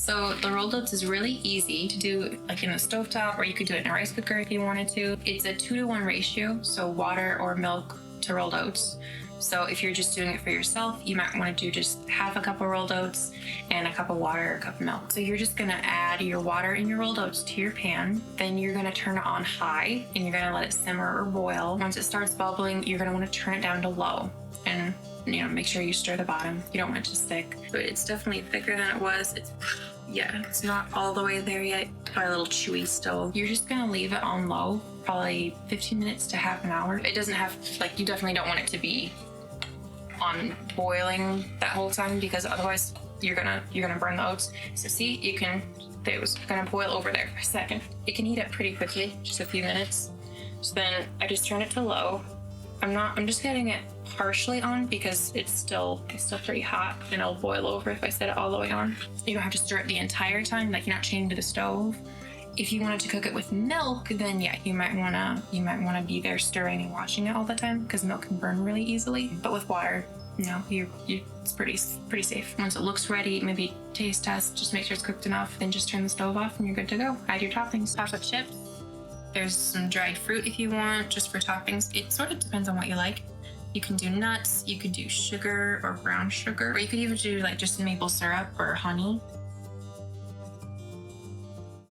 So the rolled oats is really easy to do, like in a stovetop, or you could do it in a rice cooker if you wanted to. It's a 2-to-1 ratio, so water or milk to rolled oats. So if you're just doing it for yourself, you might want to do just half a cup of rolled oats and a cup of water or a cup of milk. So you're just going to add your water and your rolled oats to your pan. Then you're going to turn it on high and you're going to let it simmer or boil. Once it starts bubbling, you're going to want to turn it down to low and make sure you stir the bottom. You don't want it to stick. But it's definitely thicker than it was. It's not all the way there yet. Probably a little chewy still. You're just going to leave it on low, probably 15 minutes to half an hour. It doesn't have, you definitely don't want it to be on boiling that whole time, because otherwise you're gonna burn the oats. So see, it was gonna boil over there for a second. It can heat up pretty quickly, just a few minutes. So then I just turn it to low. I'm just getting it partially on because it's still pretty hot, and it'll boil over if I set it all the way on. You don't have to stir it the entire time, you're not chained to the stove. If you wanted to cook it with milk, then yeah, you might wanna be there stirring and watching it all the time, because milk can burn really easily. But with water, it's pretty safe. Once it looks ready, maybe taste test, just make sure it's cooked enough, then just turn the stove off and you're good to go. Add your toppings. Chocolate chips. There's some dried fruit if you want, just for toppings. It sort of depends on what you like. You can do nuts, you could do sugar or brown sugar, or you could even do just maple syrup or honey.